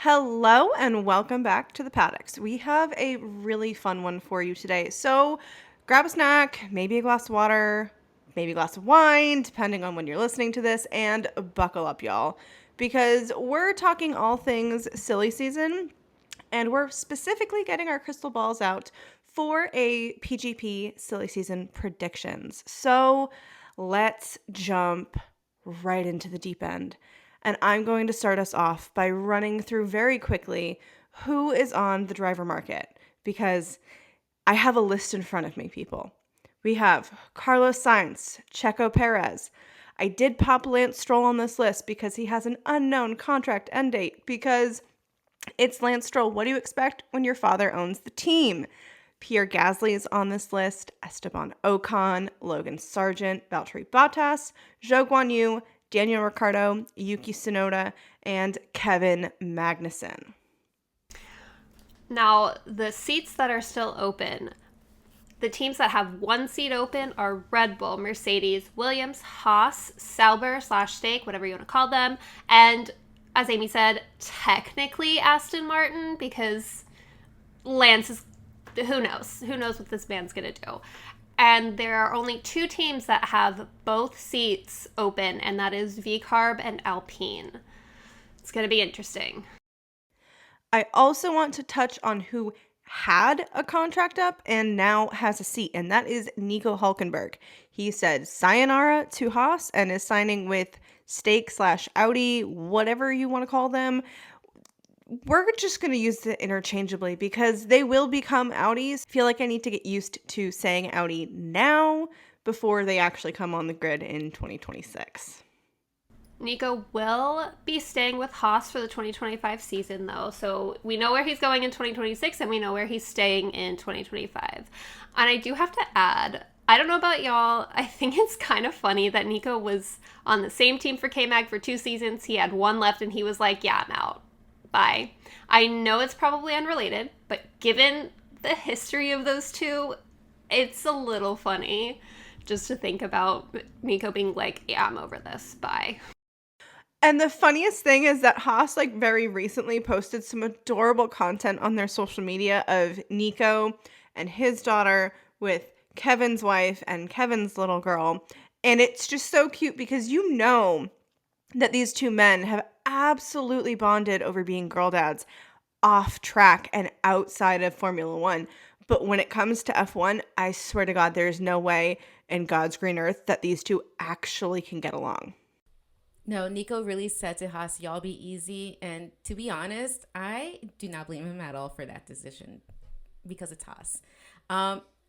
Hello and welcome back to the Paddocks. We have a really fun one for you today. So grab a snack, maybe a glass of water, maybe a glass of wine, depending on when you're listening to this, and buckle up, y'all, because we're talking all things silly season, and we're specifically getting our crystal balls out for a PGP silly season predictions. So let's jump right into the deep end. And I'm going to start us off by running through very quickly who is on the driver market, because I have a list in front of me, people. We have Carlos Sainz, Checo Perez. I did pop Lance Stroll on this list because he has an unknown contract end date, because it's Lance Stroll. What do you expect when your father owns the team? Pierre Gasly is on this list, Esteban Ocon, Logan Sargent, Valtteri Bottas, Zhou Guanyu, Daniel Ricciardo, Yuki Tsunoda, and Kevin Magnussen. Now, the seats that are still open, the teams that have one seat open are Red Bull, Mercedes, Williams, Haas, Sauber / Stake, whatever you want to call them, and as Amy said, technically Aston Martin, because Lance is, who knows? Who knows what this man's going to do? And there are only two teams that have both seats open, and that is VCarb and Alpine. It's going to be interesting. I also want to touch on who had a contract up and now has a seat, and that is Nico Hulkenberg. He said sayonara to Haas and is signing with Stake / Audi, whatever you want to call them. We're just going to use it interchangeably because they will become Audis. I feel like I need to get used to saying Audi now before they actually come on the grid in 2026. Nico will be staying with Haas for the 2025 season, though. So we know where he's going in 2026 and we know where he's staying in 2025. And I do have to add, I don't know about y'all, I think it's kind of funny that Nico was on the same team for K-Mag for 2 seasons. He had 1 left and he was like, yeah, I'm out. Bye. I know it's probably unrelated, but given the history of those two, it's a little funny just to think about Nico being like, yeah, I'm over this. Bye. And the funniest thing is that Haas, very recently posted some adorable content on their social media of Nico and his daughter with Kevin's wife and Kevin's little girl. And it's just so cute because you know that these two men have absolutely bonded over being girl dads off track and outside of Formula One. But when it comes to F1, I swear to God, there's no way in God's green earth that these two actually can get along. No, Nico really said to Haas, y'all be easy. And to be honest, I do not blame him at all for that decision because it's Haas.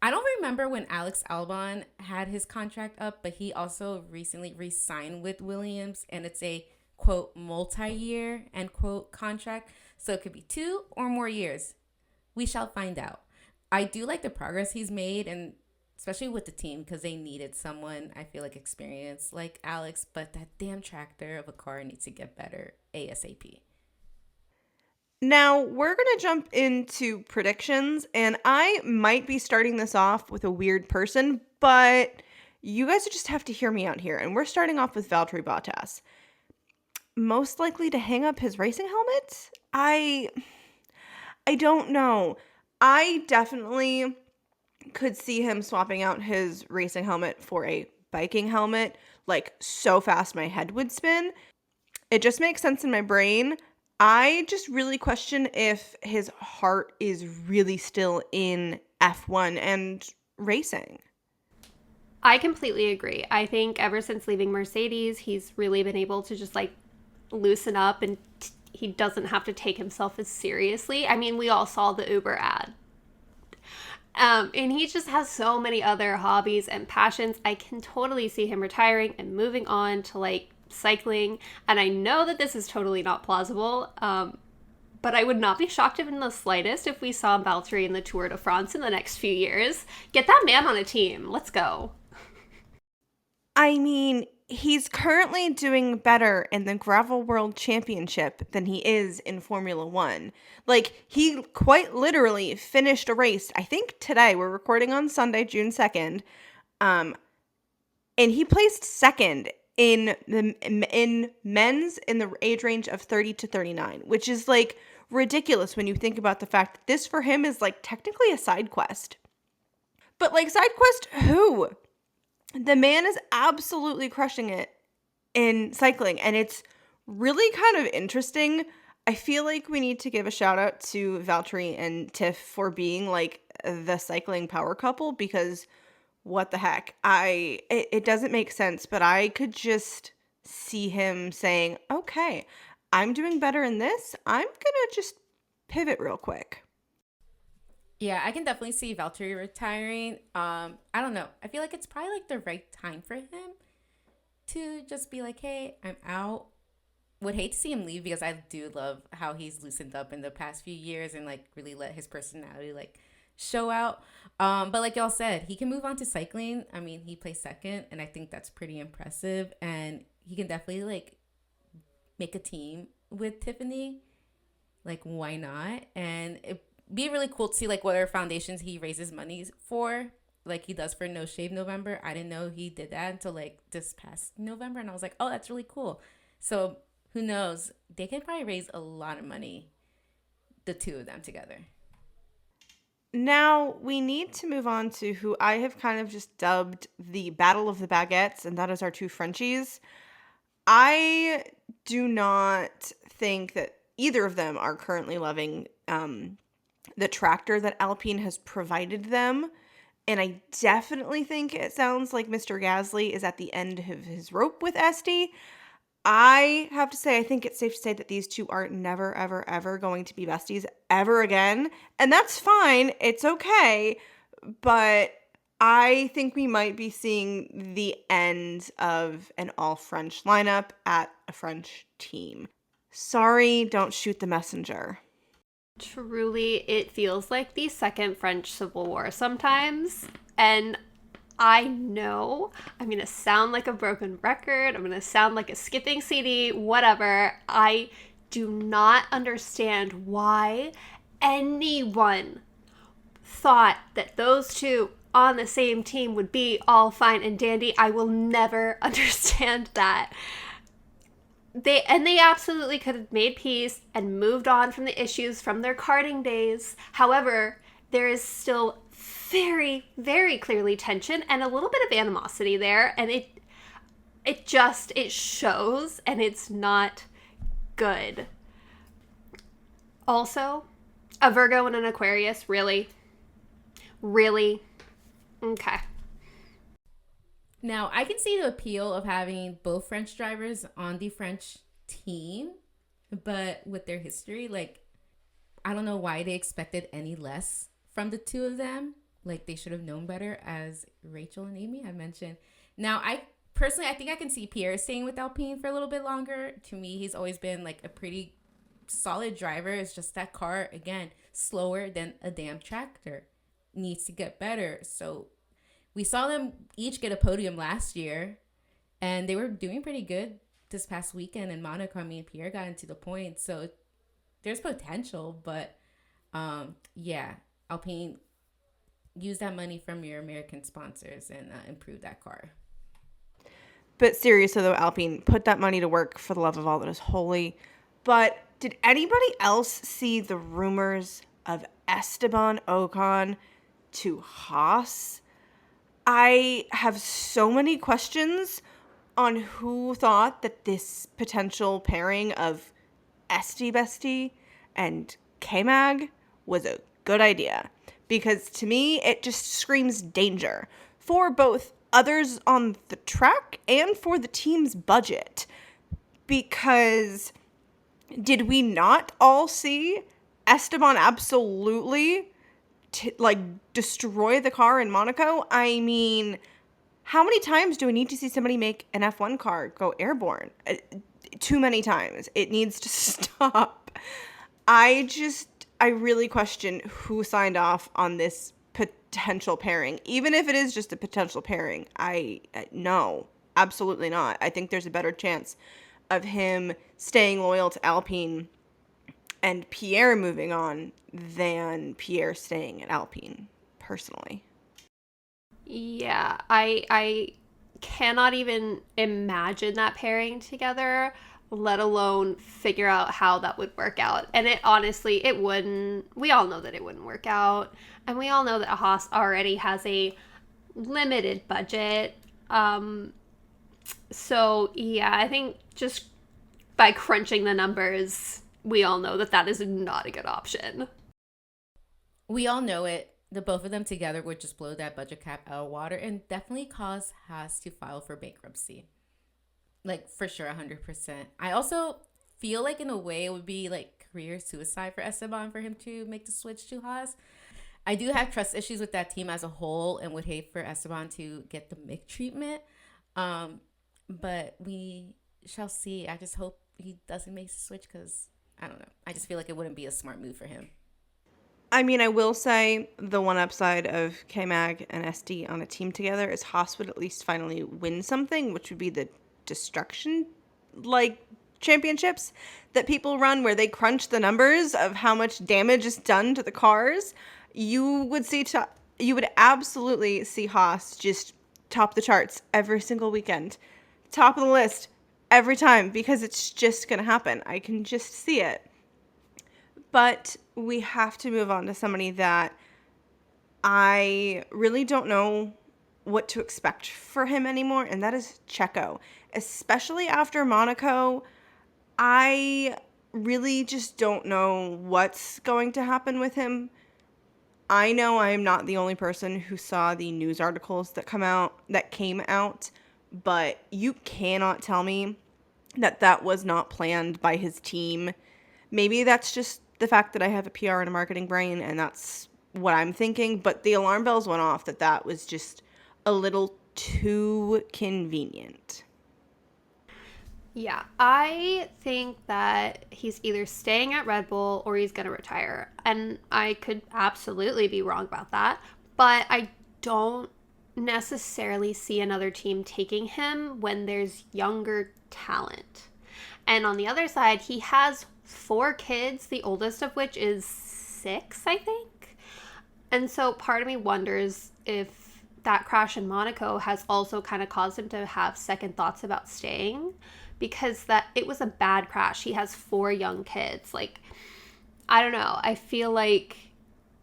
I don't remember when Alex Albon had his contract up, but he also recently re-signed with Williams, and it's a, quote, multi-year, end quote, contract. So it could be 2 or more years. We shall find out. I do like the progress he's made, and especially with the team, because they needed someone, I feel like, experienced like Alex, but that damn tractor of a car needs to get better ASAP. Now, we're going to jump into predictions, and I might be starting this off with a weird person, but you guys just have to hear me out here. And we're starting off with Valtteri Bottas. Most likely to hang up his racing helmet? I don't know. I definitely could see him swapping out his racing helmet for a biking helmet, so fast my head would spin. It just makes sense in my brain. I just really question if his heart is really still in F1 and racing. I completely agree. I think ever since leaving Mercedes, he's really been able to just loosen up, and he doesn't have to take himself as seriously. I mean, we all saw the Uber ad. And he just has so many other hobbies and passions. I can totally see him retiring and moving on to cycling. And I know that this is totally not plausible, but I would not be shocked in the slightest if we saw Valtteri in the Tour de France in the next few years. Get that man on a team. Let's go. I mean, he's currently doing better in the Gravel World Championship than he is in Formula One. He quite literally finished a race, I think today, we're recording on Sunday, June 2nd, and he placed second in men's in the age range of 30 to 39, which is like ridiculous when you think about the fact that this for him is like technically a side quest. But like side quest who? The man is absolutely crushing it in cycling, and it's really kind of interesting. I feel like we need to give a shout out to Valtteri and Tiff for being like the cycling power couple, because what the heck? It doesn't make sense, but I could just see him saying, "Okay, I'm doing better in this. I'm going to just pivot real quick." Yeah, I can definitely see Valtteri retiring. I don't know. I feel like it's probably like the right time for him to just be like, "Hey, I'm out." Would hate to see him leave because I do love how he's loosened up in the past few years and like really let his personality like show out. But like y'all said, he can move on to cycling. I mean, he placed second, and I think that's pretty impressive. And he can definitely like make a team with Tiffany. Like, why not? And it'd be really cool to see like what other foundations he raises money for, like he does for No Shave November. I didn't know he did that until like this past November, and I was like, oh, that's really cool. So who knows? They can probably raise a lot of money, the two of them together. Now, we need to move on to who I have kind of just dubbed the Battle of the Baguettes, and that is our two Frenchies. I do not think that either of them are currently loving the tractor that Alpine has provided them. And I definitely think it sounds like Mr. Gasly is at the end of his rope with Esty. I have to say, I think it's safe to say that these two are never, ever, ever going to be besties ever again. And that's fine. It's okay. But I think we might be seeing the end of an all French lineup at a French team. Sorry, don't shoot the messenger. Truly, it feels like the second French Civil War sometimes. And I know I'm going to sound like a broken record. I'm going to sound like a skipping CD, whatever. I do not understand why anyone thought that those two on the same team would be all fine and dandy. I will never understand that. They absolutely could have made peace and moved on from the issues from their karting days. However, there is still very, very clearly tension and a little bit of animosity there, and it shows, and it's not good. Also, a Virgo and an Aquarius, really? Really? Okay. Now, I can see the appeal of having both French drivers on the French team, but with their history, like, I don't know why they expected any less from the two of them. Like, they should have known better, as Rachel and Amy had mentioned. Now, I think I can see Pierre staying with Alpine for a little bit longer. To me, he's always been, like, a pretty solid driver. It's just that car, again, slower than a damn tractor. Needs to get better. So we saw them each get a podium last year, and they were doing pretty good this past weekend in Monaco. I mean, Pierre got into the points, so there's potential. But, yeah, Alpine, use that money from your American sponsors and improve that car. But seriously, though, Alpine, put that money to work for the love of all that is holy. But did anybody else see the rumors of Esteban Ocon to Haas? I have so many questions on who thought that this potential pairing of Esty Bestie and K-Mag was a good idea. Because to me, it just screams danger for both others on the track and for the team's budget. Because did we not all see Esteban absolutely destroy the car in Monaco? I mean, how many times do we need to see somebody make an F1 car go airborne? Too many times. It needs to stop. I really question who signed off on this potential pairing. Even if it is just a potential pairing, no, absolutely not. I think there's a better chance of him staying loyal to Alpine and Pierre moving on than Pierre staying at Alpine, personally. Yeah, I cannot even imagine that pairing together, let alone figure out how that would work out. And it honestly, it wouldn't. We all know that it wouldn't work out. And we all know that Haas already has a limited budget. So, yeah, I think just by crunching the numbers, we all know that that is not a good option. We all know it. The both of them together would just blow that budget cap out of water and definitely cause Haas to file for bankruptcy. Like, for sure, 100%. I also feel like, in a way, it would be like career suicide for Esteban for him to make the switch to Haas. I do have trust issues with that team as a whole and would hate for Esteban to get the Mick treatment. But we shall see. I just hope he doesn't make the switch because, I don't know. I just feel like it wouldn't be a smart move for him. I mean, I will say the one upside of K-Mag and SD on a team together is Haas would at least finally win something, which would be the destruction, like, championships that people run where they crunch the numbers of how much damage is done to the cars. You would absolutely see Haas just top the charts every single weekend. Top of the list every time because it's just going to happen. I can just see it. But we have to move on to somebody that I really don't know what to expect for him anymore, and that is Checo. Especially after Monaco, I really just don't know what's going to happen with him. I know I am not the only person who saw the news articles that came out, but you cannot tell me that was not planned by his team. Maybe that's just the fact that I have a PR and a marketing brain, and that's what I'm thinking. But the alarm bells went off that was just a little too convenient. Yeah, I think that he's either staying at Red Bull or he's going to retire. And I could absolutely be wrong about that. But I don't necessarily see another team taking him when there's younger talent. And on the other side, he has 4 kids, the oldest of which is 6, I think. And so part of me wonders if that crash in Monaco has also kind of caused him to have second thoughts about staying, because that it was a bad crash. He has 4 young kids. Like, I don't know. I feel like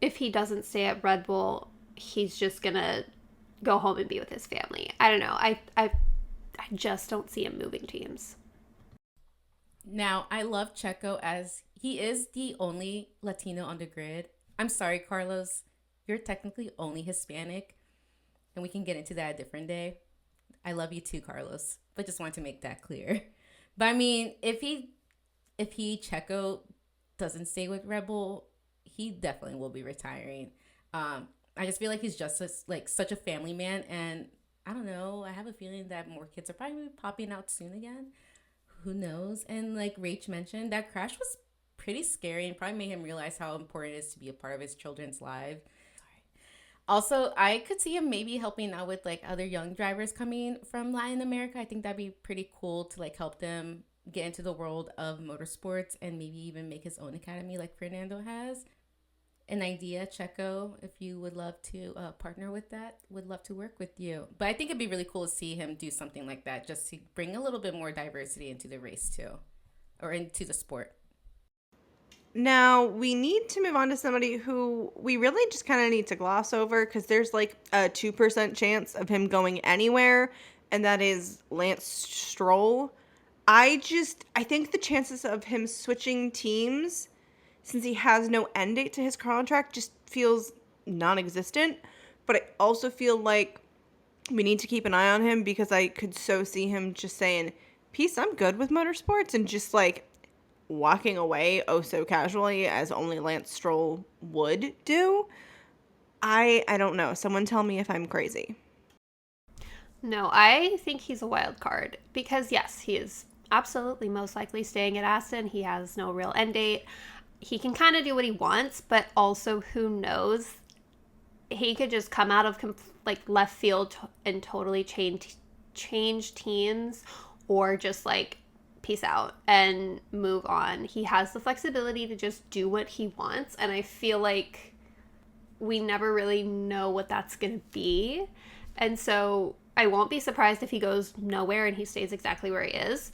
if he doesn't stay at Red Bull, he's just gonna go home and be with his family. I don't know. I just don't see him moving teams. Now, I love Checo as he is the only Latino on the grid. I'm sorry, Carlos. You're technically only Hispanic, and we can get into that a different day. I love you too, Carlos, but just want to make that clear. But I mean, if he Checo doesn't stay with Red Bull, he definitely will be retiring. I just feel like he's just such a family man, and I don't know. I have a feeling that more kids are probably popping out soon again. Who knows? And like Rach mentioned, that crash was pretty scary and probably made him realize how important it is to be a part of his children's lives. Also, I could see him maybe helping out with like other young drivers coming from Latin America. I think that'd be pretty cool to like help them get into the world of motorsports and maybe even make his own academy like Fernando has. An idea, Checo, if you would love to partner with that, would love to work with you. But I think it'd be really cool to see him do something like that just to bring a little bit more diversity into the race too, or into the sport. Now, we need to move on to somebody who we really just kind of need to gloss over because there's like a 2% chance of him going anywhere, and that is Lance Stroll. I think the chances of him switching teams, since he has no end date to his contract, just feels non-existent. But I also feel like we need to keep an eye on him because I could so see him just saying, peace, I'm good with motorsports, and just like walking away oh so casually as only Lance Stroll would do. I don't know. Someone tell me if I'm crazy. No, I think he's a wild card because yes, he is absolutely most likely staying at Aston. He has no real end date. He can kind of do what he wants, but also who knows? He could just come out of like left field and totally change teams, or just like peace out and move on. He has the flexibility to just do what he wants, and I feel like we never really know what that's going to be. And so I won't be surprised if he goes nowhere and he stays exactly where he is.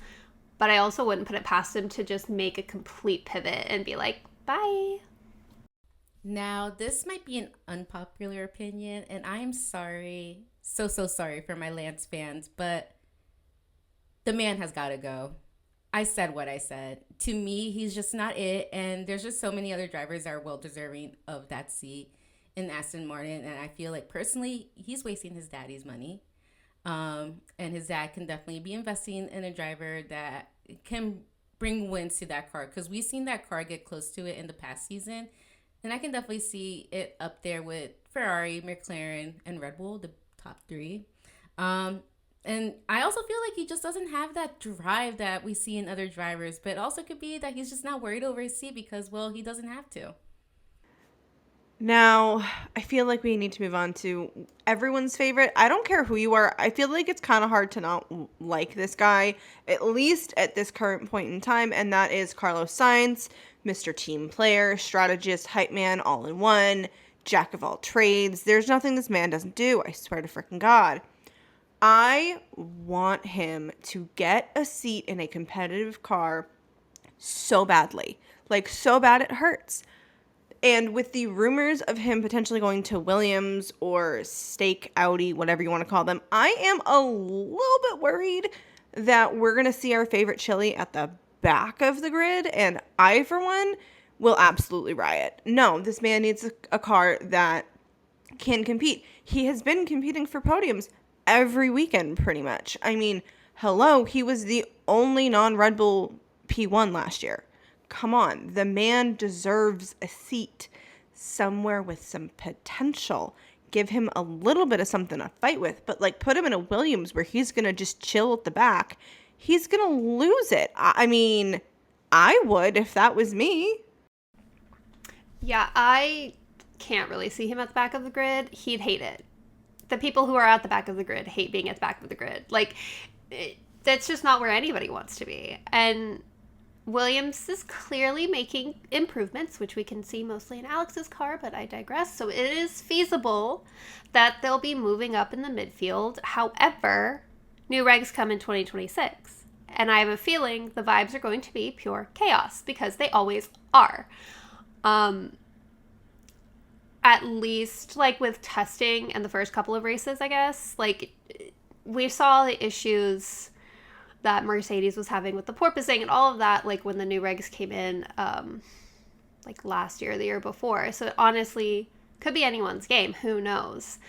But I also wouldn't put it past him to just make a complete pivot and be like, bye. Now, this might be an unpopular opinion, and I'm sorry, so sorry for my Lance fans, but the man has got to go. I said what I said. To me, he's just not it, and there's just so many other drivers that are well deserving of that seat in Aston Martin, and I feel like personally, he's wasting his daddy's money. And his dad can definitely be investing in a driver that can bring wins to that car, because we've seen that car get close to it in the past season. And I can definitely see it up there with Ferrari, McLaren, and Red Bull, the top three. And I also feel like he just doesn't have that drive that we see in other drivers. But it also could be that he's just not worried over his seat because, well, he doesn't have to. Now, I feel like we need to move on to everyone's favorite. I don't care who you are. I feel like it's kind of hard to not like this guy, at least at this current point in time, and that is Carlos Sainz, Mr. Team Player, strategist, hype man, all in one, jack of all trades. There's nothing this man doesn't do, I swear to freaking God. I want him to get a seat in a competitive car so badly. Like, so bad it hurts. And with the rumors of him potentially going to Williams or Steak Audi, whatever you want to call them, I am a little bit worried that we're going to see our favorite chili at the back of the grid. And I, for one, will absolutely riot. No, this man needs a car that can compete. He has been competing for podiums every weekend, pretty much. I mean, hello, he was the only non-Red Bull P1 last year. Come on, the man deserves a seat somewhere with some potential. Give him a little bit of something to fight with, but like put him in a Williams where he's going to just chill at the back. He's going to lose it. I mean, I would if that was me. Yeah, I can't really see him at the back of the grid. He'd hate it. The people who are at the back of the grid hate being at the back of the grid. Like, that's just not where anybody wants to be. And Williams is clearly making improvements, which we can see mostly in Alex's car, but I digress. So it is feasible that they'll be moving up in the midfield. However, new regs come in 2026. And I have a feeling the vibes are going to be pure chaos because they always are. At least like with testing and the first couple of races, I guess, like we saw the issues that Mercedes was having with the porpoising and all of that, like when the new regs came in, like last year or the year before. So it honestly could be anyone's game. Who knows?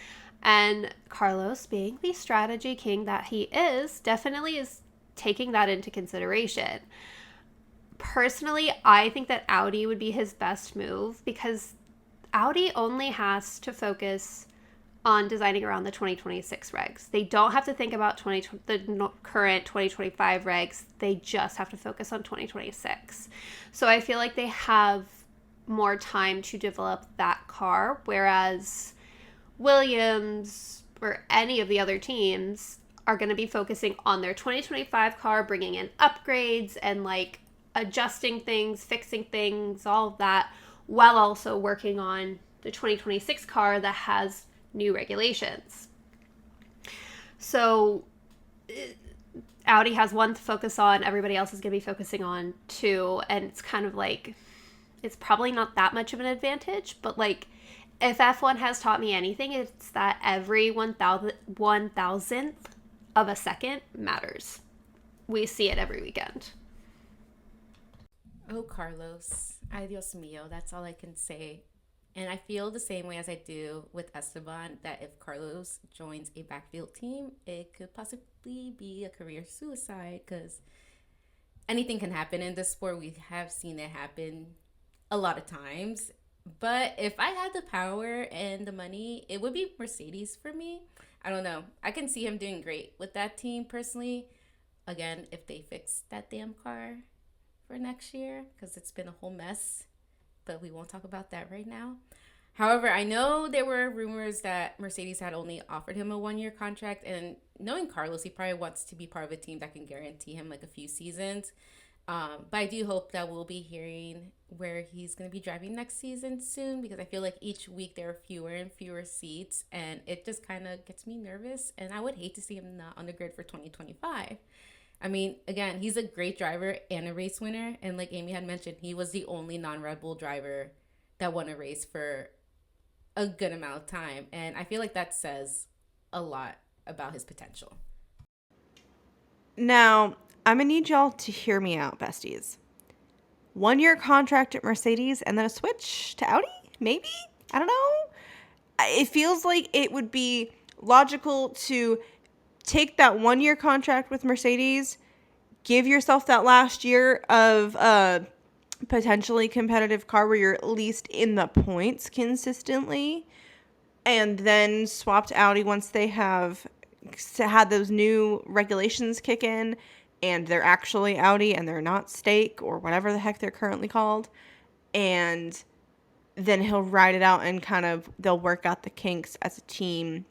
And Carlos, being the strategy king that he is, definitely is taking that into consideration. Personally, I think that Audi would be his best move because Audi only has to focus on designing around the 2026 regs. They don't have to think about the current 2025 regs. They just have to focus on 2026. So I feel like they have more time to develop that car, whereas Williams or any of the other teams are going to be focusing on their 2025 car, bringing in upgrades and like adjusting things, fixing things, all of that, while also working on the 2026 car that has new regulations. So Audi has one to focus on, everybody else is going to be focusing on two, and it's kind of like, it's probably not that much of an advantage, but like, if F1 has taught me anything, it's that every 1,000th of a second matters. We see it every weekend. Oh, Carlos. Ay, Dios mío. That's all I can say. And I feel the same way as I do with Esteban, that if Carlos joins a backfield team, it could possibly be a career suicide because anything can happen in this sport. We have seen it happen a lot of times. But if I had the power and the money, it would be Mercedes for me. I don't know. I can see him doing great with that team personally. Again, if they fix that damn car for next year, because it's been a whole mess. But we won't talk about that right now. However, I know there were rumors that Mercedes had only offered him a 1-year contract. And knowing Carlos, he probably wants to be part of a team that can guarantee him like a few seasons. But I do hope that we'll be hearing where he's going to be driving next season soon, because I feel like each week there are fewer and fewer seats, and it just kind of gets me nervous. And I would hate to see him not on the grid for 2025. I mean, again, he's a great driver and a race winner. And like Amy had mentioned, he was the only non Red Bull driver that won a race for a good amount of time. And I feel like that says a lot about his potential. Now, I'm going to need y'all to hear me out, besties. 1-year contract at Mercedes and then a switch to Audi? Maybe? I don't know. It feels like it would be logical to take that 1-year contract with Mercedes, give yourself that last year of a potentially competitive car where you're at least in the points consistently, and then swap to Audi once they have had those new regulations kick in and they're actually Audi and they're not Stake or whatever the heck they're currently called. And then he'll ride it out and kind of they'll work out the kinks as a team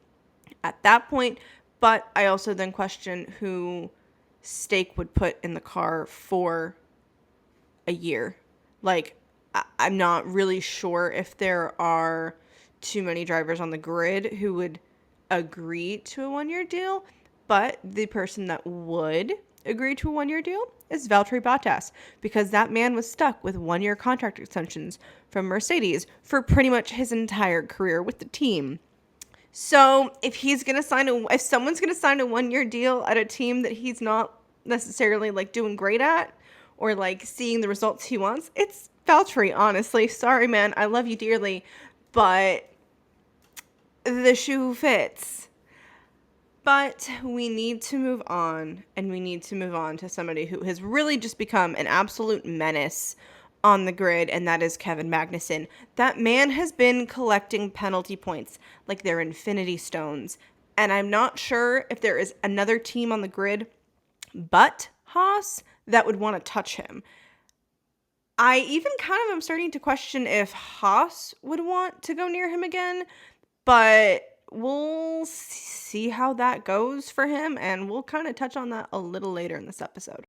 at that point. But I also then question who Stake would put in the car for a year. Like, I'm not really sure if there are too many drivers on the grid who would agree to a 1-year deal, but the person that would agree to a 1-year deal is Valtteri Bottas, because that man was stuck with 1-year contract extensions from Mercedes for pretty much his entire career with the team. So if if someone's gonna sign a 1-year deal at a team that he's not necessarily like doing great at or like seeing the results he wants, it's Valtteri, honestly. Sorry, man, I love you dearly, but the shoe fits. But we need to move on, and we need to move on to somebody who has really just become an absolute menace on the grid, and that is Kevin Magnussen. That man has been collecting penalty points like they're infinity stones, and I'm not sure if there is another team on the grid but Haas that would want to touch him. I even kind of am starting to question if Haas would want to go near him again, but we'll see how that goes for him, and we'll kind of touch on that a little later in this episode.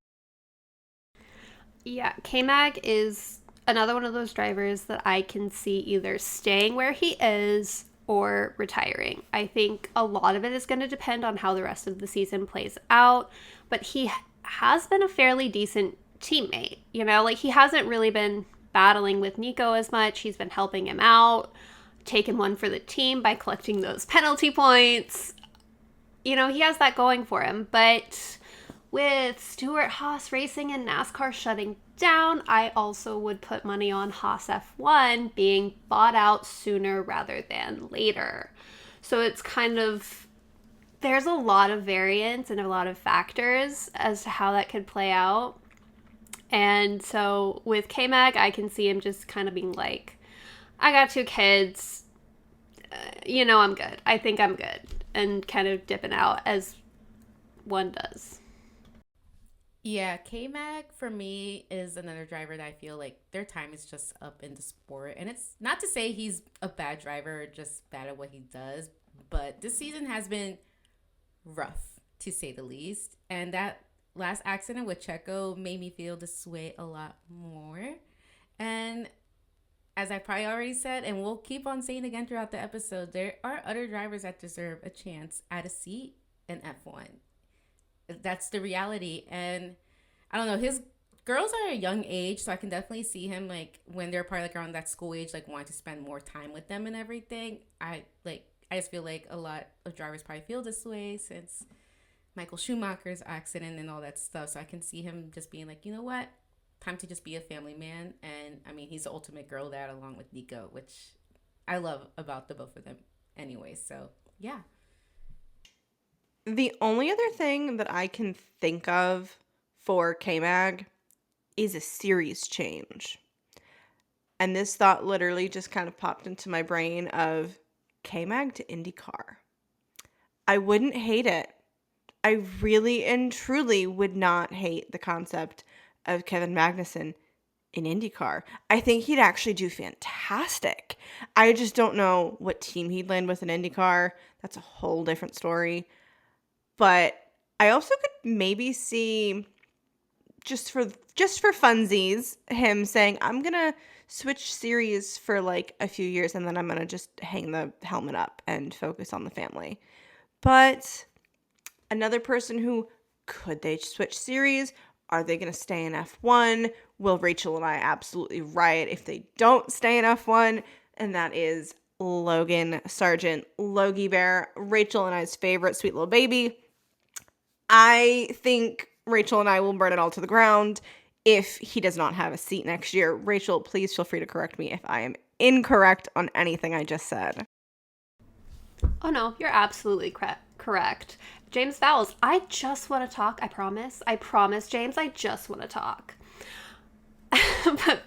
Yeah, K-Mag is another one of those drivers that I can see either staying where he is or retiring. I think a lot of it is going to depend on how the rest of the season plays out, but he has been a fairly decent teammate. You know, like he hasn't really been battling with Nico as much. He's been helping him out, taken one for the team by collecting those penalty points. You know, he has that going for him, but with Stewart Haas Racing and NASCAR shutting down, I also would put money on Haas F1 being bought out sooner rather than later. So it's kind of, there's a lot of variance and a lot of factors as to how that could play out. And so with K-Mag, I can see him just kind of being like, I got 2 kids, I'm good. I think I'm good. And kind of dipping out as one does. Yeah, K-Mag for me is another driver that I feel like their time is just up in the sport. And it's not to say he's a bad driver or just bad at what he does, but this season has been rough, to say the least. And that last accident with Checo made me feel this way a lot more. And as I probably already said, and we'll keep on saying again throughout the episode, there are other drivers that deserve a chance at a seat in F1. That's the reality. And I don't know, his girls are a young age, so I can definitely see him like when they're probably like around that school age, like wanting to spend more time with them and everything. I just feel like a lot of drivers probably feel this way since Michael Schumacher's accident and all that stuff. So I can see him just being like, you know what? Time to just be a family man. And I mean, he's the ultimate girl dad along with Nico, which I love about the both of them anyway. So yeah. The only other thing that I can think of for K-Mag is a series change. And this thought literally just kind of popped into my brain of K-Mag to IndyCar. I wouldn't hate it. I really and truly would not hate the concept of Kevin Magnussen in IndyCar. I think he'd actually do fantastic. I just don't know what team he'd land with in IndyCar. That's a whole different story. But I also could maybe see just for funsies, him saying, I'm gonna switch series for like a few years and then I'm gonna just hang the helmet up and focus on the family. But another person who, could they switch series? Are they gonna stay in F1? Will Rachel and I absolutely riot if they don't stay in F1? And that is Logan Sargent, Logie Bear, Rachel and I's favorite sweet little baby. I think Rachel and I will burn it all to the ground if he does not have a seat next year. Rachel, please feel free to correct me if I am incorrect on anything I just said. Oh no, you're absolutely correct. James Vowles, I just want to talk. I promise. I promise, James, I just want to talk. But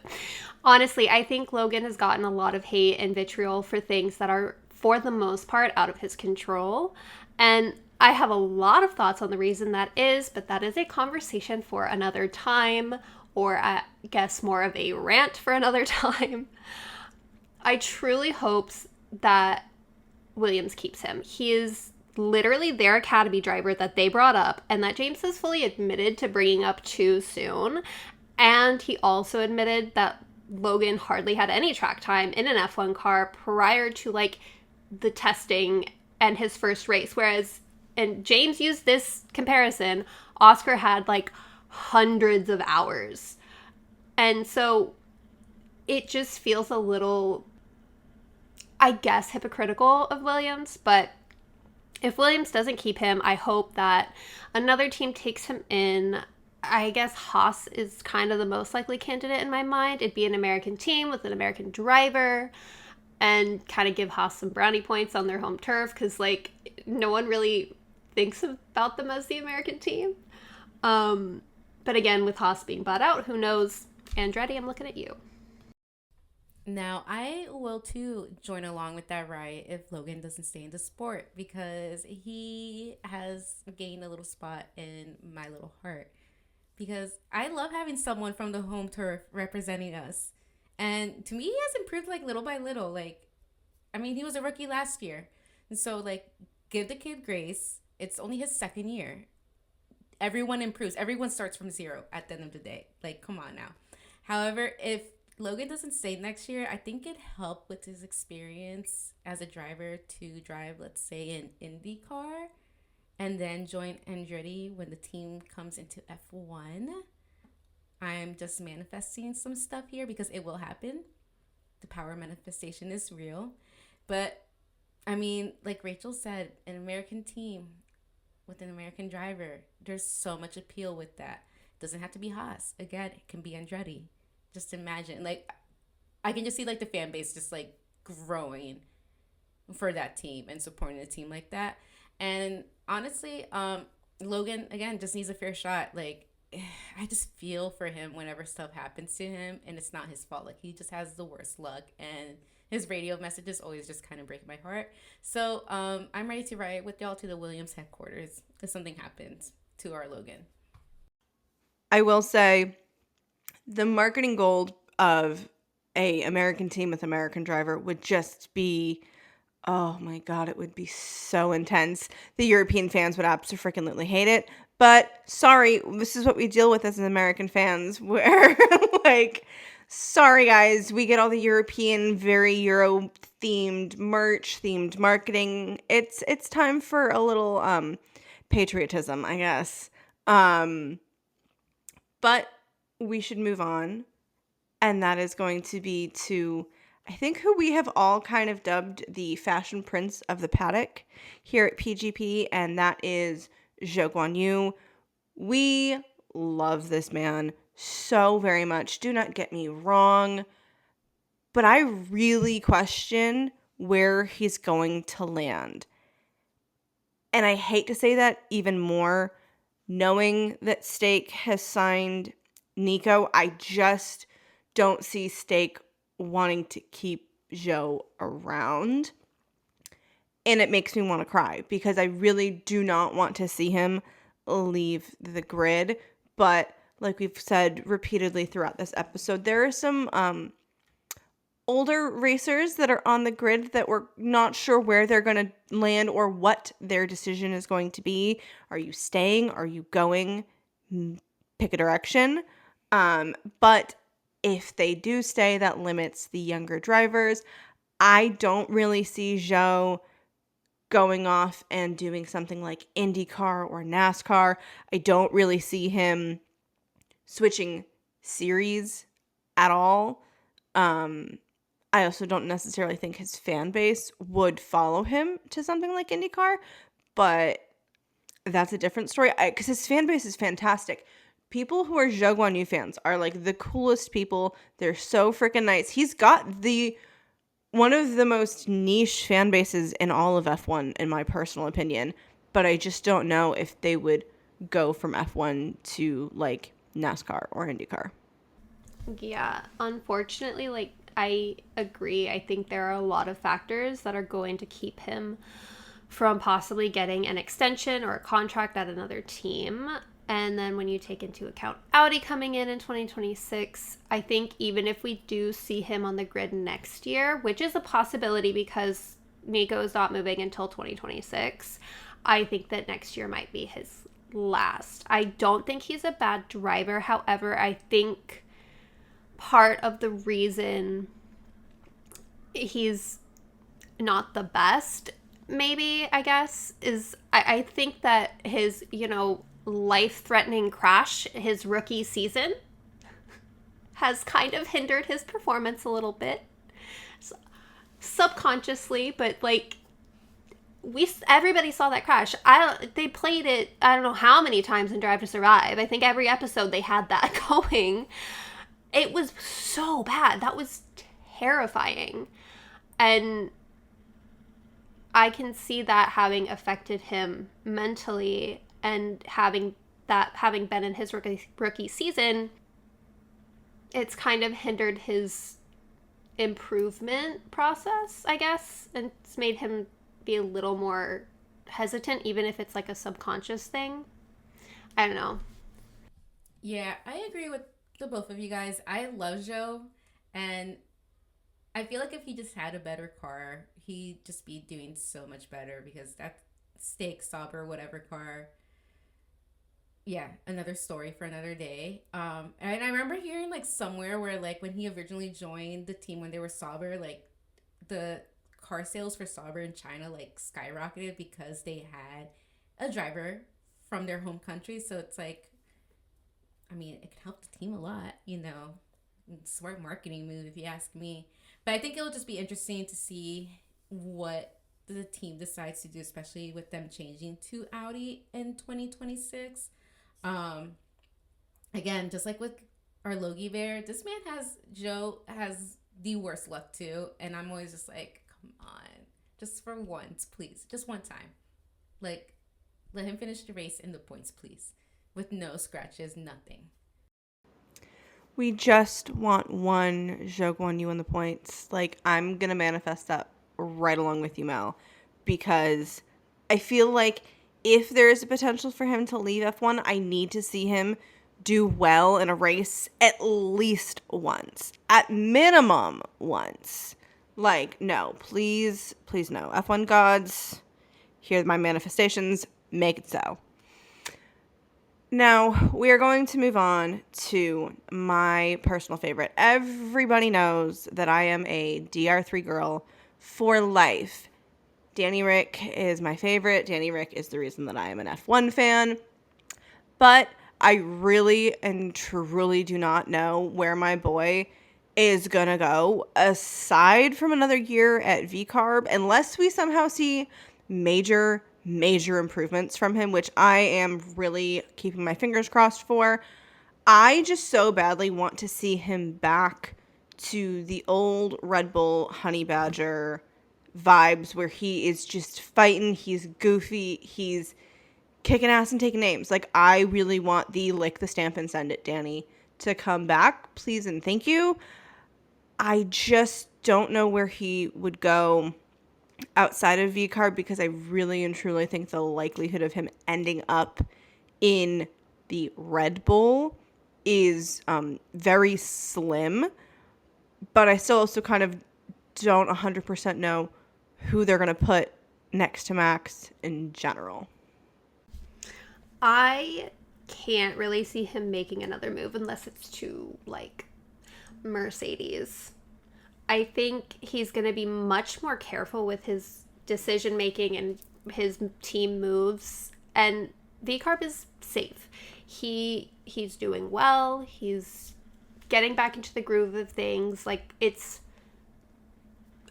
honestly, I think Logan has gotten a lot of hate and vitriol for things that are, for the most part, out of his control. And I have a lot of thoughts on the reason that is, but that is a conversation for another time, or I guess more of a rant for another time. I truly hope that Williams keeps him. He is literally their academy driver that they brought up, and that James has fully admitted to bringing up too soon. And he also admitted that Logan hardly had any track time in an F1 car prior to like the testing and his first race. Whereas, and James used this comparison, Oscar had like hundreds of hours. And so it just feels a little, I guess, hypocritical of Williams. But if Williams doesn't keep him, I hope that another team takes him in. I guess Haas is kind of the most likely candidate in my mind. It'd be an American team with an American driver and kind of give Haas some brownie points on their home turf, because like no one really thinks about them as the American team. But again, with Haas being bought out, who knows? Andretti, I'm looking at you. Now, I will too join along with that riot if Logan doesn't stay in the sport, because he has gained a little spot in my little heart. Because I love having someone from the home turf representing us. And to me, he has improved like little by little. Like, I mean, he was a rookie last year. And so, like, give the kid grace. It's only his second year. Everyone improves. Everyone starts from zero at the end of the day. Like, come on now. However, if Logan doesn't stay next year, I think it'd help with his experience as a driver to drive, let's say, an Indy car and then join Andretti when the team comes into F1. I'm just manifesting some stuff here because it will happen. The power of manifestation is real. But, I mean, like Rachel said, an American team with an American driver, there's so much appeal with that. It doesn't have to be Haas. Again, it can be Andretti. Just imagine. Like, I can just see, like, the fan base just, like, growing for that team and supporting a team like that. And honestly, Logan, again, just needs a fair shot. Like, I just feel for him whenever stuff happens to him, and it's not his fault. Like, he just has the worst luck, and his radio messages always just kind of break my heart. So I'm ready to ride with y'all to the Williams headquarters if something happens to our Logan. I will say the marketing goal of a American team with American driver would just be, oh my God, it would be so intense. The European fans would absolutely hate it. But sorry, this is what we deal with as American fans, where like, sorry guys, we get all the European, very Euro themed merch, themed marketing. It's time for a little patriotism, I guess. But we should move on. And that is going to be to, I think, who we have all kind of dubbed the fashion prince of the paddock here at PGP, and that is Zhou Guanyu. We love this man so very much. Do not get me wrong, but I really question where he's going to land. And I hate to say that even more, knowing that Stake has signed Nico, I just don't see Stake wanting to keep Zhou around. And it makes me want to cry because I really do not want to see him leave the grid. But like we've said repeatedly throughout this episode, there are some older racers that are on the grid that we're not sure where they're going to land or what their decision is going to be. Are you staying? Are you going? pick a direction. But if they do stay, that limits the younger drivers. I don't really see Zhou going off and doing something like IndyCar or NASCAR. I don't really see him switching series at all. I also don't necessarily think his fan base would follow him to something like IndyCar, but that's a different story. Because his fan base is fantastic. People who are Zhou Guanyu fans are like the coolest people. They're so freaking nice. He's got one of the most niche fan bases in all of F1, in my personal opinion. But I just don't know if they would go from F1 to like NASCAR or IndyCar. Yeah, unfortunately, like I agree. I think there are a lot of factors that are going to keep him from possibly getting an extension or a contract at another team. And then when you take into account Audi coming in 2026, I think even if we do see him on the grid next year, which is a possibility because Nico is not moving until 2026, I think that next year might be his last. I don't think he's a bad driver. However, I think part of the reason he's not the best, maybe, I guess, is I think that his, life-threatening crash his rookie season has kind of hindered his performance a little bit. Subconsciously, but like everybody saw that crash. They played it I don't know how many times in Drive to Survive. I think every episode they had that going. It was so bad. That was terrifying. And I can see that having affected him mentally, and having been in his rookie season, it's kind of hindered his improvement process, I guess, and it's made him be a little more hesitant, even if it's like a subconscious thing. I don't know. Yeah, I agree with the both of you guys. I love Joe, and I feel like if he just had a better car, he'd just be doing so much better, because that steak, Sauber, whatever car, yeah, another story for another day. And I remember hearing like somewhere where like when he originally joined the team when they were Sauber, like the car sales for Sauber in China like skyrocketed because they had a driver from their home country. So it's like, I mean, it can help the team a lot, smart marketing move if you ask me. But I think it'll just be interesting to see what the team decides to do, especially with them changing to Audi in 2026. Again, just like with our Logie Bear, this man Joe has the worst luck too. And I'm always just like, come on, just for once, please. Just one time. Like, let him finish the race in the points, please. With no scratches, nothing. We just want one Zhou Guanyu in the points. Like, I'm going to manifest that right along with you, Mel, because I feel like if there is a potential for him to leave F1, I need to see him do well in a race at least once. At minimum once. Like, no, please, please no. F1 gods, hear my manifestations, make it so. Now, we are going to move on to my personal favorite. Everybody knows that I am a DR3 girl for life. Danny Rick is my favorite. Danny Rick is the reason that I am an F1 fan. But I really and truly do not know where my boy is going to go aside from another year at VCARB, unless we somehow see major improvements from him, which I am really keeping my fingers crossed for. I just so badly want to see him back to the old Red Bull Honey Badger vibes, where he is just fighting, he's goofy, he's kicking ass and taking names. Like, I really want the lick the stamp and send it Danny to come back, please and thank you. I just don't know where he would go outside of VCARB, because I really and truly think the likelihood of him ending up in the Red Bull is very slim. But I still also kind of don't 100% know who they're going to put next to Max in general. I can't really see him making another move unless it's to, like, Mercedes. I think he's going to be much more careful with his decision making and his team moves. And VCarb is safe. He's doing well. He's getting back into the groove of things. Like, it's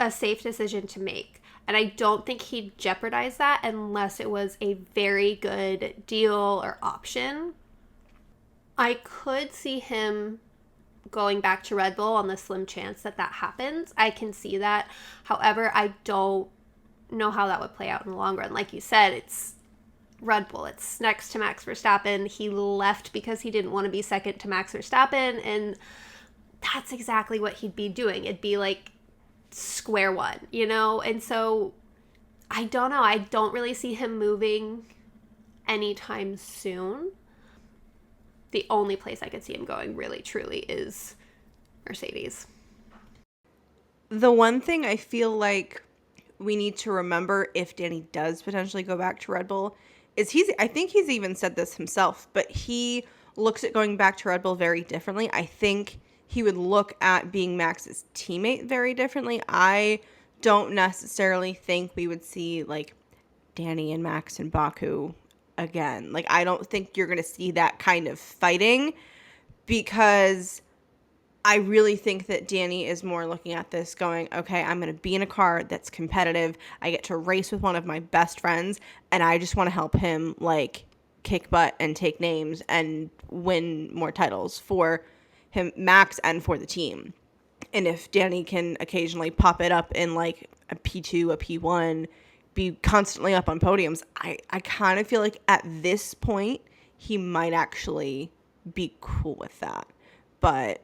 a safe decision to make. And I don't think he'd jeopardize that unless it was a very good deal or option. I could see him going back to Red Bull on the slim chance that that happens. I can see that. However, I don't know how that would play out in the long run. Like you said, it's Red Bull. It's next to Max Verstappen. He left because he didn't want to be second to Max Verstappen, and that's exactly what he'd be doing. It'd be like square one, you know? And so I don't know. I don't really see him moving anytime soon. The only place I could see him going really truly is Mercedes. The one thing I feel like we need to remember if Danny does potentially go back to Red Bull is I think he's even said this himself, but he looks at going back to Red Bull very differently. I think he would look at being Max's teammate very differently. I don't necessarily think we would see like Danny and Max and Baku again. Like, I don't think you're going to see that kind of fighting, because I really think that Danny is more looking at this going, okay, I'm going to be in a car that's competitive. I get to race with one of my best friends, and I just want to help him, like, kick butt and take names and win more titles for him, Max, and for the team. And if Danny can occasionally pop it up in, like, a P2, a P1, be constantly up on podiums, I kind of feel like at this point he might actually be cool with that. But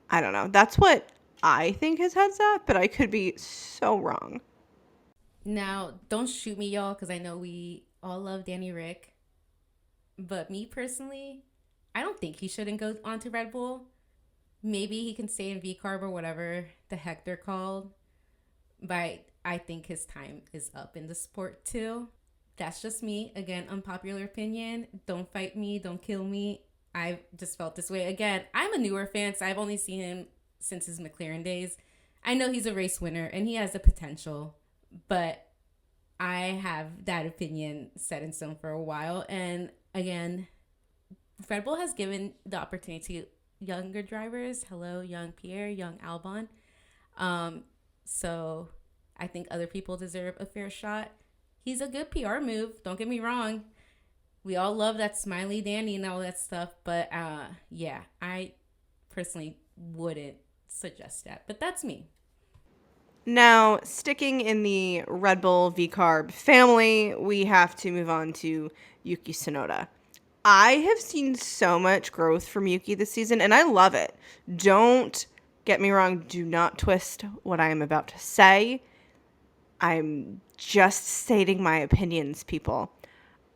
I don't know. That's what I think his head's at, but I could be so wrong. Now, don't shoot me, y'all, because I know we all love Danny Rick. But me personally, I don't think he shouldn't go on to Red Bull. Maybe he can stay in VCarb or whatever the heck they're called. But I think his time is up in the sport too. That's just me. Again, unpopular opinion. Don't fight me. Don't kill me. I've just felt this way. Again, I'm a newer fan, so I've only seen him since his McLaren days. I know he's a race winner and he has the potential, but I have that opinion set in stone for a while. And again, Red Bull has given the opportunity to younger drivers. Hello, young Pierre, young Albon. So I think other people deserve a fair shot. He's a good PR move. Don't get me wrong. We all love that smiley Danny and all that stuff. But yeah, I personally wouldn't suggest that. But that's me. Now, sticking in the Red Bull VCarb family, we have to move on to Yuki Tsunoda. I have seen so much growth from Yuki this season, and I love it. Don't get me wrong. Do not twist what I am about to say. I'm just stating my opinions, people.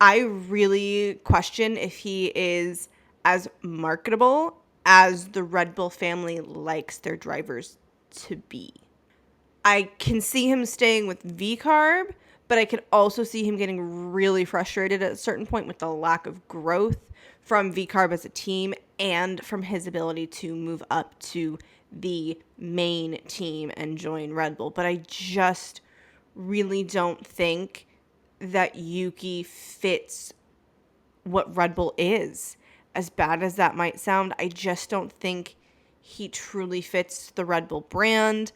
I really question if he is as marketable as the Red Bull family likes their drivers to be. I can see him staying with VCarb, but I could also see him getting really frustrated at a certain point with the lack of growth from VCarb as a team and from his ability to move up to the main team and join Red Bull. But I just really don't think that Yuki fits what Red Bull is. As bad as that might sound, I just don't think he truly fits the Red Bull brand.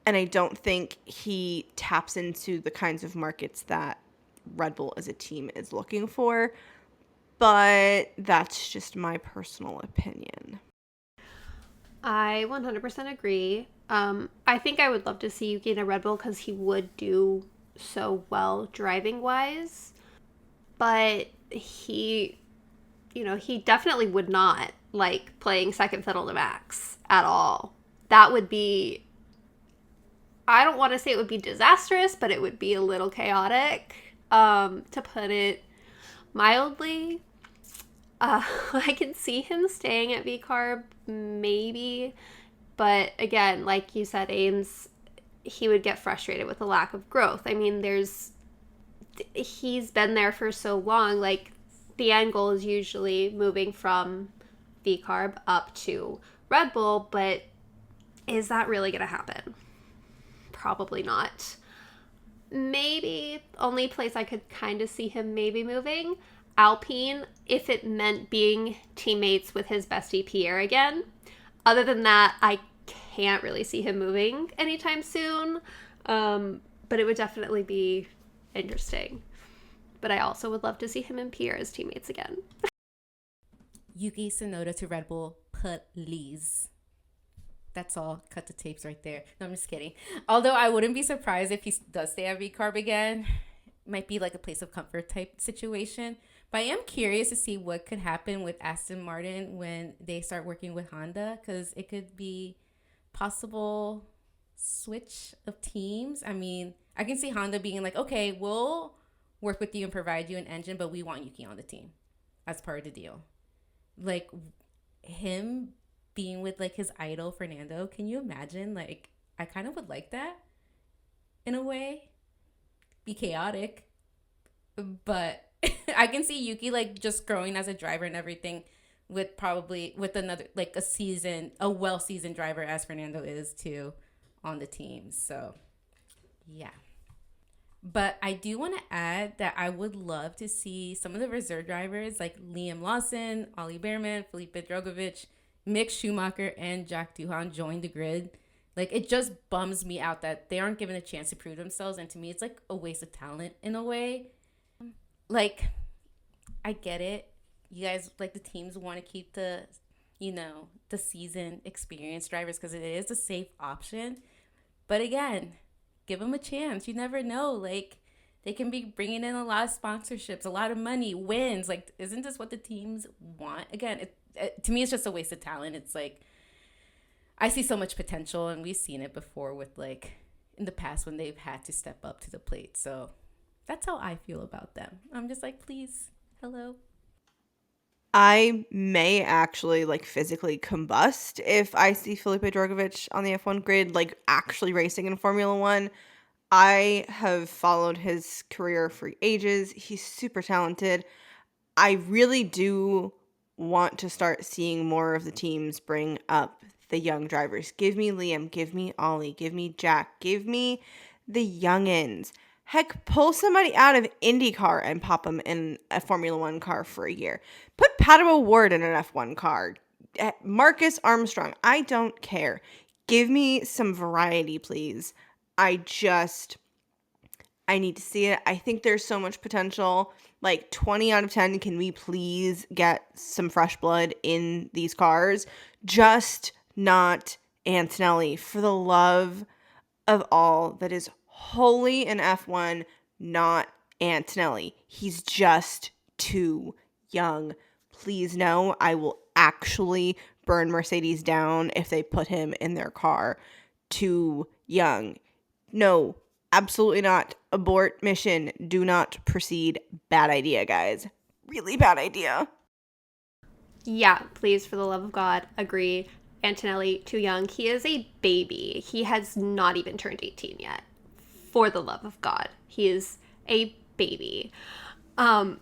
And I don't think he taps into the kinds of markets that Red Bull as a team is looking for. But that's just my personal opinion. I 100% agree. I think I would love to see Yuki in a Red Bull because he would do so well driving wise. But he definitely would not like playing second fiddle to Max at all. That would be, I don't want to say it would be disastrous, but it would be a little chaotic, to put it mildly. I can see him staying at VCarb, maybe. But again, like you said, Ames, he would get frustrated with the lack of growth. I mean, he's been there for so long. Like, the end goal is usually moving from V-carb up to Red Bull, but is that really going to happen? Probably not. Maybe only place I could kind of see him maybe moving, Alpine, if it meant being teammates with his bestie Pierre again. Other than that, I can't really see him moving anytime soon. But it would definitely be interesting. But I also would love to see him and Pierre as teammates again. Yuki Tsunoda to Red Bull, please. That's all. Cut the tapes right there. No, I'm just kidding. Although I wouldn't be surprised if he does stay at V-carb again. Might be like a place of comfort type situation. But I am curious to see what could happen with Aston Martin when they start working with Honda, because it could be possible switch of teams. I mean, I can see Honda being like, okay, we'll work with you and provide you an engine, but we want Yuki on the team as part of the deal. Like, him being with like his idol Fernando, can you imagine? Like, I kind of would like that in a way. Be chaotic, but I can see Yuki like just growing as a driver and everything, with probably with another like a well seasoned driver as Fernando is too on the team. So yeah. But I do want to add that I would love to see some of the reserve drivers like Liam Lawson, Ollie Behrman, Felipe Drogovic, Mick Schumacher, and Jack Doohan join the grid. Like, it just bums me out that they aren't given a chance to prove themselves. And to me, it's like a waste of talent in a way. Like, I get it. You guys, like, the teams want to keep the seasoned experienced drivers because it is a safe option. But again, give them a chance. You never know. Like, they can be bringing in a lot of sponsorships, a lot of money, wins. Like, isn't this what the teams want? Again, to me, it's just a waste of talent. It's like, I see so much potential, and we've seen it before with, like, in the past when they've had to step up to the plate. So that's how I feel about them. I'm just like, please, hello. I may actually like physically combust if I see Felipe Drogovic on the F1 grid, like actually racing in Formula One. I have followed his career for ages. He's super talented. I really do want to start seeing more of the teams bring up the young drivers. Give me Liam, give me Ollie, give me Jack, give me the youngins. Heck, pull somebody out of IndyCar and pop them in a Formula One car for a year. Put Pato O'Ward in an F1 car. Marcus Armstrong. I don't care. Give me some variety, please. I need to see it. I think there's so much potential. Like 20 out of 10, can we please get some fresh blood in these cars? Just not Antonelli. For the love of all that is holy in F1, not Antonelli. He's just too young. Please no, I will actually burn Mercedes down if they put him in their car. Too young. No, absolutely not. Abort mission. Do not proceed. Bad idea, guys. Really bad idea. Yeah, please, for the love of God, agree. Antonelli, too young. He is a baby. He has not even turned 18 yet. For the love of God. He is a baby. But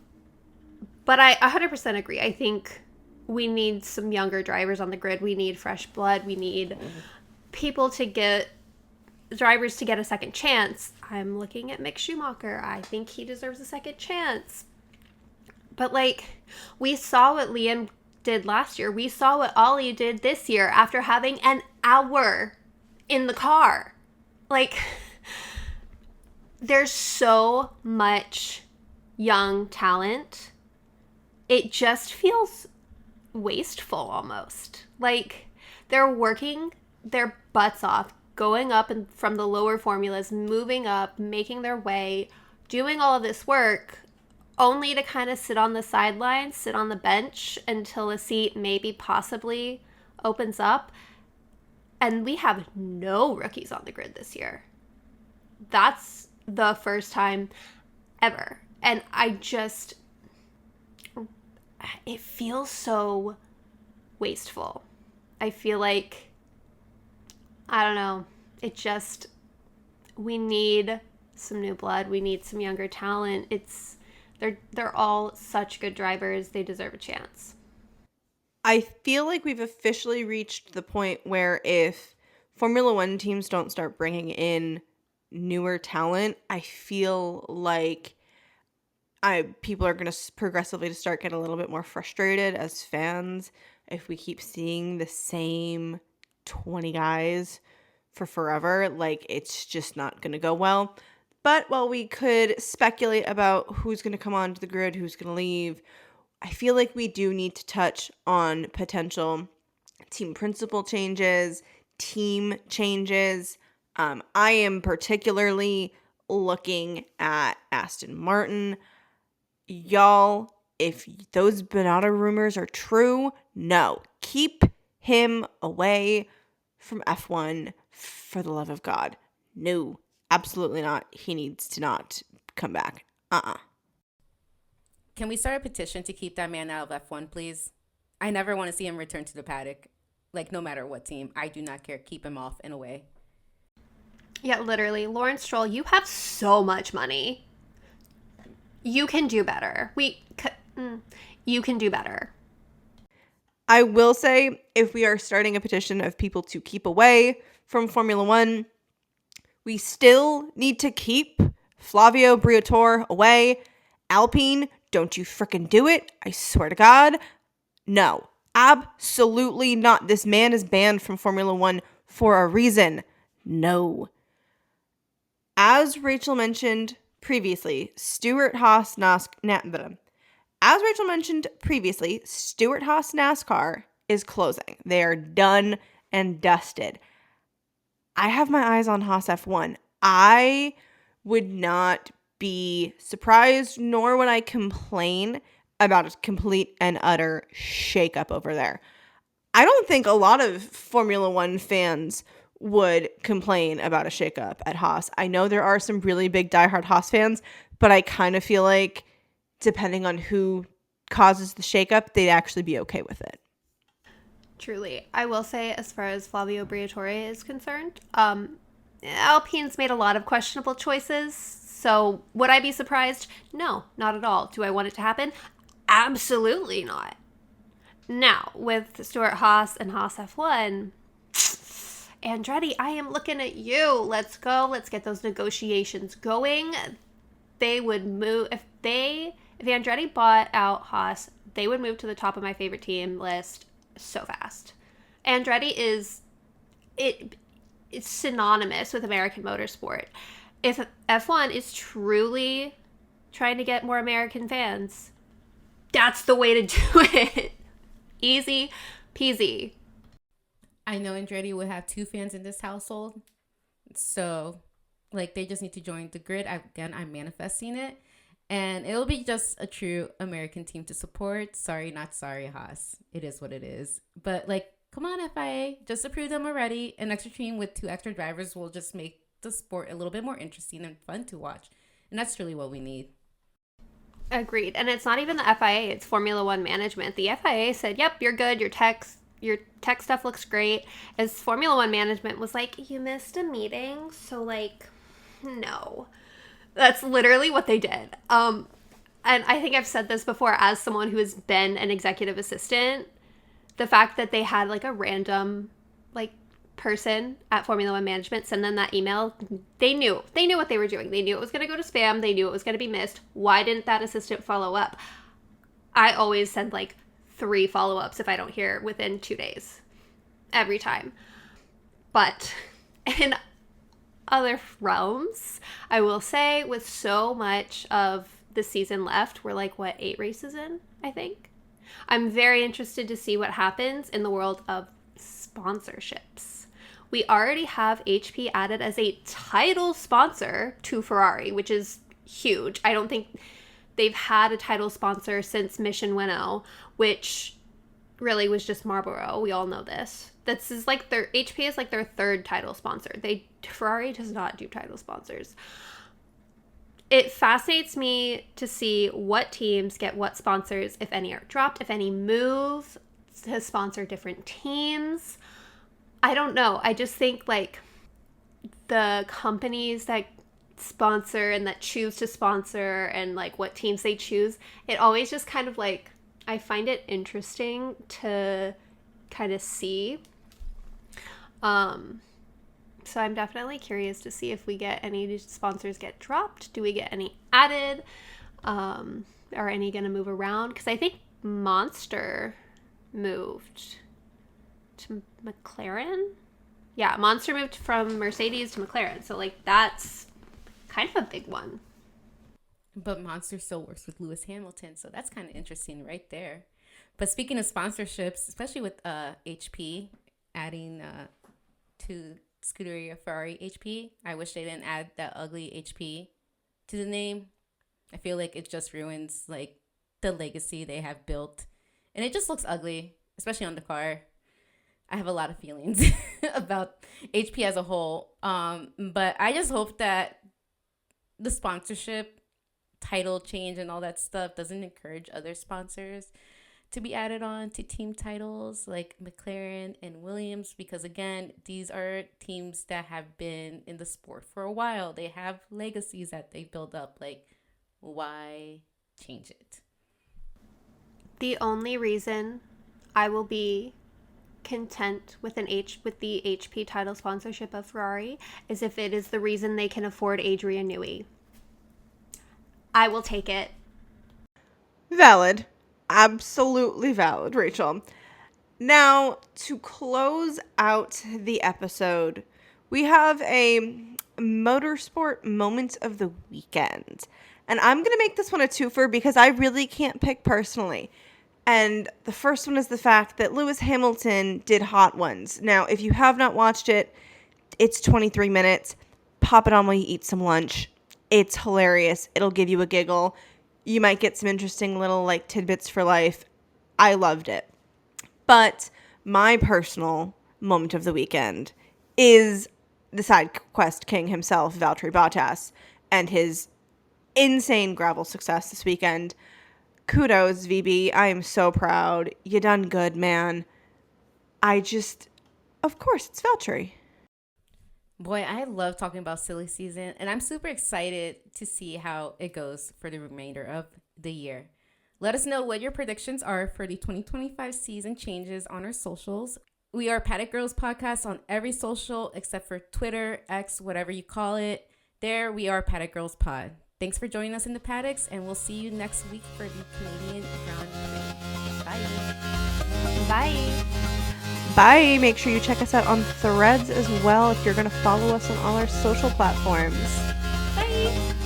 I 100% agree. I think we need some younger drivers on the grid. We need fresh blood. We need drivers to get a second chance. I'm looking at Mick Schumacher. I think he deserves a second chance. But, like, we saw what Liam did last year. We saw what Ollie did this year after having an hour in the car. Like, there's so much young talent. It just feels wasteful almost. Like, they're working their butts off, going up and from the lower formulas, moving up, making their way, doing all of this work, only to kind of sit on the sidelines, sit on the bench until a seat maybe possibly opens up. And we have no rookies on the grid this year. That's the first time ever. And it feels so wasteful. I feel like, I don't know, we need some new blood. We need some younger talent. They're all such good drivers. They deserve a chance. I feel like we've officially reached the point where if Formula One teams don't start bringing in newer talent, I feel like people are going to progressively start getting a little bit more frustrated as fans if we keep seeing the same 20 guys for forever. Like, it's just not going to go well. But while we could speculate about who's going to come onto the grid, who's going to leave, I feel like we do need to touch on potential team principal changes, team changes. I am particularly looking at Aston Martin. Y'all, if those Banana rumors are true, no. Keep him away from F1 for the love of God. No, absolutely not. He needs to not come back. Can we start a petition to keep that man out of F1, please? I never want to see him return to the paddock. Like, no matter what team. I do not care. Keep him off in a way. Yeah, literally. Lawrence Stroll, you have so much money. You can do better. You can do better. I will say, if we are starting a petition of people to keep away from Formula One, we still need to keep Flavio Briatore away. Alpine, don't you frickin' do it. I swear to God. No, absolutely not. This man is banned from Formula One for a reason. No. As Rachel mentioned previously, Stewart Haas NASCAR is closing. They are done and dusted. I have my eyes on Haas F1. I would not be surprised, nor would I complain about a complete and utter shakeup over there. I don't think a lot of Formula One fans would complain about a shakeup at Haas. I know there are some really big diehard Haas fans, but I kind of feel like depending on who causes the shakeup, they'd actually be okay with it. Truly. I will say, as far as Flavio Briatore is concerned, Alpine's made a lot of questionable choices. So would I be surprised? No, not at all. Do I want it to happen? Absolutely not. Now, with Stuart Haas and Haas F1, Andretti, I am looking at you. Let's go. Let's get those negotiations going. They would move if Andretti bought out Haas, they would move to the top of my favorite team list so fast. Andretti it's synonymous with American motorsport. If F1 is truly trying to get more American fans, that's the way to do it. Easy peasy. I know Andretti would have 2 fans in this household. So, like, they just need to join the grid. I'm manifesting it. And it'll be just a true American team to support. Sorry, not sorry, Haas. It is what it is. But, like, come on, FIA. Just approve them already. An extra team with 2 extra drivers will just make the sport a little bit more interesting and fun to watch. And that's really what we need. Agreed. And it's not even the FIA. It's Formula One management. The FIA said, yep, you're good. Your tech stuff looks great. As Formula One management was like, you missed a meeting. So, like, no. That's literally what they did. And I think I've said this before as someone who has been an executive assistant. The fact that they had like a random like person at Formula One management send them that email, they knew what they were doing. They knew it was going to go to spam. They knew it was going to be missed. Why didn't that assistant follow up? I always send like 3 follow-ups if I don't hear within 2 days. Every time. But in other realms, I will say, with so much of the season left, we're like, 8 races in, I think? I'm very interested to see what happens in the world of sponsorships. We already have HP added as a title sponsor to Ferrari, which is huge. I don't think they've had a title sponsor since Mission Winnow, which really was just Marlboro. We all know this. This is like HP is like their 3rd title sponsor. Ferrari does not do title sponsors. It fascinates me to see what teams get what sponsors, if any are dropped, if any move to sponsor different teams. I don't know. I just think like the companies that sponsor and that choose to sponsor and like what teams they choose, it always just kind of like, I find it interesting to kind of see. So I'm definitely curious to see if we get any sponsors get dropped. Do we get any added? Are any going to move around? Because I think Monster moved to McLaren. Yeah, Monster moved from Mercedes to McLaren. So, like, that's kind of a big one. But Monster still works with Lewis Hamilton, so that's kind of interesting right there. But speaking of sponsorships, especially with HP adding to Scuderia Ferrari HP, I wish they didn't add that ugly HP to the name. I feel like it just ruins like the legacy they have built, and it just looks ugly, especially on the car. I have a lot of feelings about HP as a whole, but I just hope that the sponsorship title change and all that stuff doesn't encourage other sponsors to be added on to team titles like McLaren and Williams, because again, these are teams that have been in the sport for a while. They have legacies that they build up. Like, why change it? The only reason I will be content with the HP title sponsorship of Ferrari is if it is the reason they can afford Adrian Newey. I will take it. Valid. Absolutely valid, Rachel. Now, to close out the episode, we have a motorsport moment of the weekend. And I'm going to make this one a twofer because I really can't pick personally. And the first one is the fact that Lewis Hamilton did Hot Ones. Now, if you have not watched it, it's 23 minutes. Pop it on while you eat some lunch. It's hilarious. It'll give you a giggle. You might get some interesting little like tidbits for life. I loved it. But my personal moment of the weekend is the side quest king himself, Valtteri Bottas, and his insane gravel success this weekend. Kudos, VB. I am so proud. You done good, man. Of course, it's Valtteri. Boy, I love talking about silly season, and I'm super excited to see how it goes for the remainder of the year. Let us know what your predictions are for the 2025 season changes on our socials. We are Paddock Girls Podcast on every social except for Twitter, X, whatever you call it. There we are Paddock Girls Pod. Thanks for joining us in the paddocks, and we'll see you next week for the Canadian Grand Prix. Bye. Bye. Bye. Make sure you check us out on Threads as well if you're going to follow us on all our social platforms. Bye.